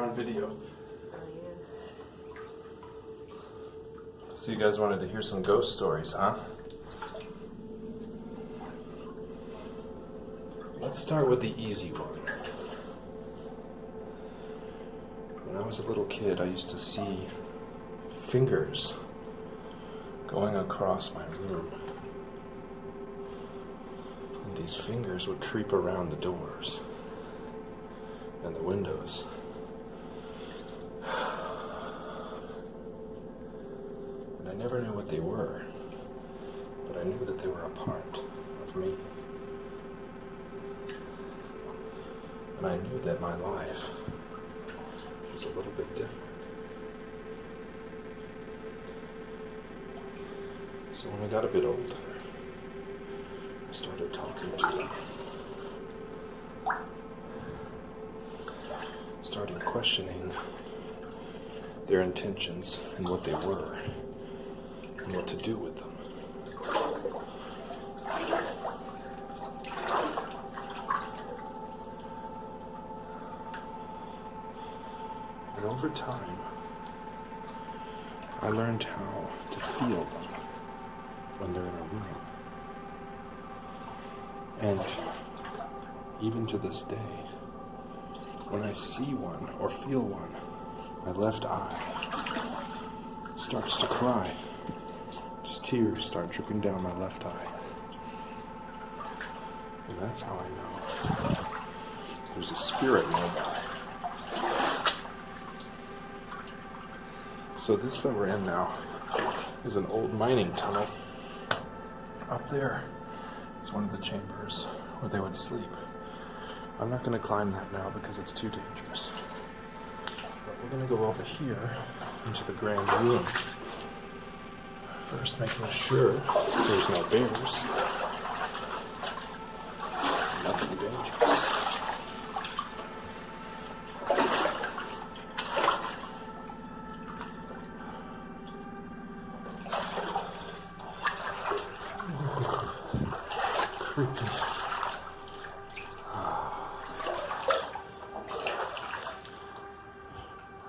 on video. So yeah. So you guys wanted to hear some ghost stories, huh? Let's start with the easy one. When I was a little kid, I used to see fingers going across my room. And these fingers would creep around the doors and the windows. And I never knew what they were, but I knew that they were a part of me. And I knew that my life was a little bit different. So when I got a bit older, I started talking to them. Started questioning their intentions and what they were and what to do with them. And over time, I learned how to feel them when they're in a room. And even to this day, when I see one or feel one, my left eye starts to cry. Just tears start dripping down my left eye. And that's how I know there's a spirit nearby. So this that we're in now is an old mining tunnel. Up there is one of the chambers where they would sleep. I'm not going to climb that now because it's too dangerous. But we're going to go over here into the grand room. First, making sure there's no bears. Nothing dangerous. Creepy.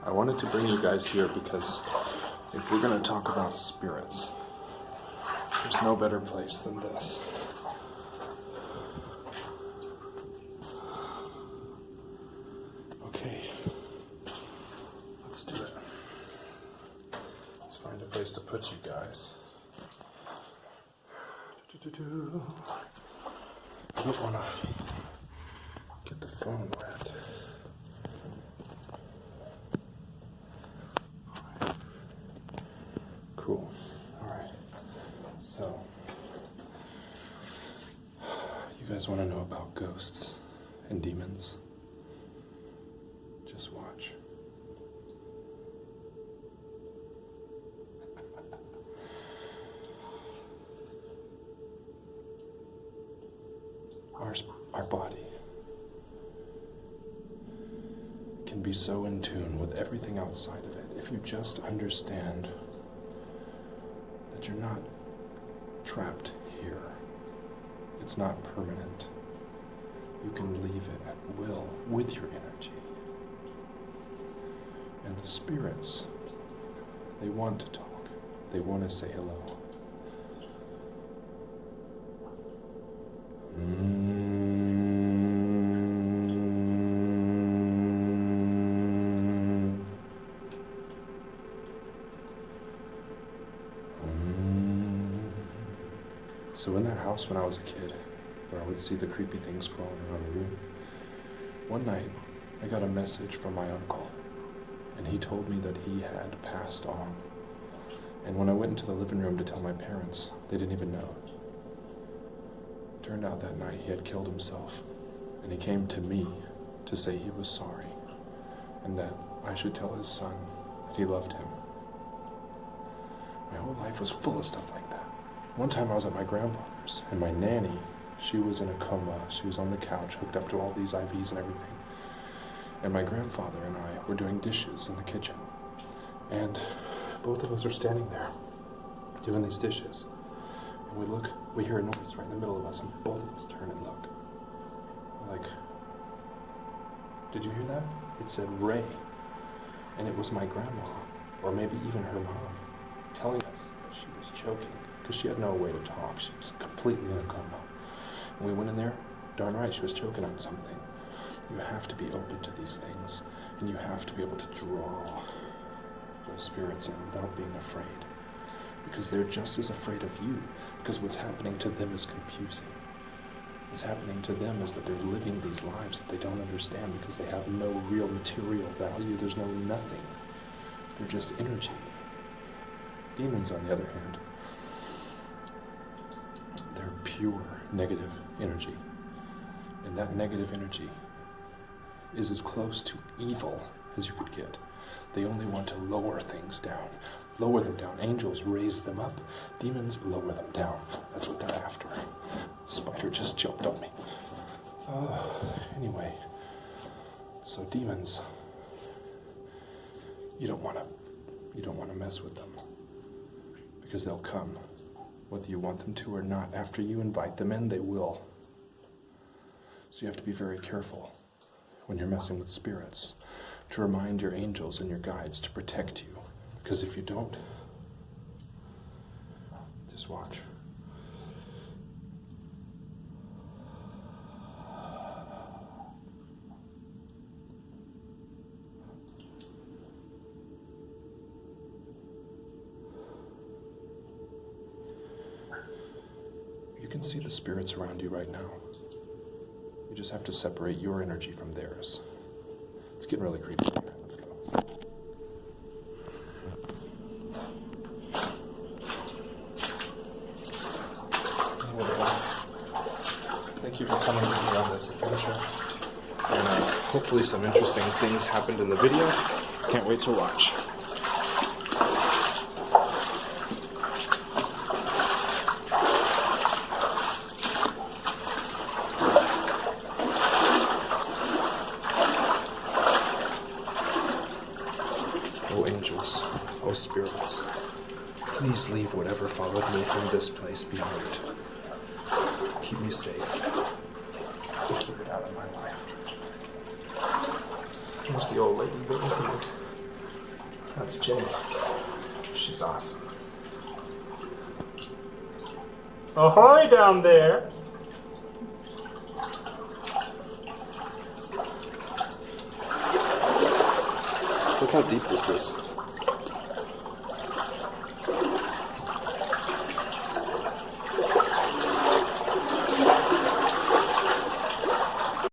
I wanted to bring you guys here because if we're going to talk about spirits, there's no better place than this. Okay, let's do it. Let's find a place to put you guys. I don't want to get the phone wet. Cool. Alright. So, you guys want to know about ghosts and demons? Just watch. Our body can be so in tune with everything outside of it if you just understand that you're not trapped here. It's not permanent. You can leave it at will with your energy. And the spirits, they want to talk. They want to say hello. So in that house when I was a kid, where I would see the creepy things crawling around the room, one night I got a message from my uncle, and he told me that he had passed on. And when I went into the living room to tell my parents, they didn't even know. Turned out that night he had killed himself, and he came to me to say he was sorry, and that I should tell his son that he loved him. My whole life was full of stuff like that. One time I was at my grandfather's, and my nanny, she was in a coma. She was on the couch, hooked up to all these IVs and everything. And my grandfather and I were doing dishes in the kitchen. And both of us are standing there, doing these dishes. And we look, we hear a noise right in the middle of us, and both of us turn and look. We're like, did you hear that? It said Ray. And it was my grandma, or maybe even her mom, telling us that she was choking because she had no way to talk. She was completely in a coma. And we went in there, darn right, she was choking on something. You have to be open to these things, and you have to be able to draw those spirits in without being afraid. Because they're just as afraid of you, because what's happening to them is confusing. What's happening to them is that they're living these lives that they don't understand because they have no real material value. There's no nothing. They're just energy. Demons, on the other hand, they're pure negative energy. And that negative energy is as close to evil as you could get. They only want to lower things down. Lower them down. Angels raise them up. Demons lower them down. That's what they're after. Spider just jumped on me. Anyway, so demons, you don't want to mess with them, because they'll come, whether you want them to or not. After you invite them in, they will. So you have to be very careful when you're messing with spirits, to remind your angels and your guides to protect you. Because if you don't, just watch. You can see the spirits around you right now. You just have to separate your energy from theirs. It's getting really creepy here. Let's go. Thank you for coming with me on this adventure. And hopefully some interesting things happened in the video. Can't wait to watch. Oh angels, oh spirits, please leave whatever followed me from this place behind. Keep me safe. Keep it out of my life. Here's the old lady waiting for you. That's Jenny. She's awesome. Ahoy down there! Look how deep this is.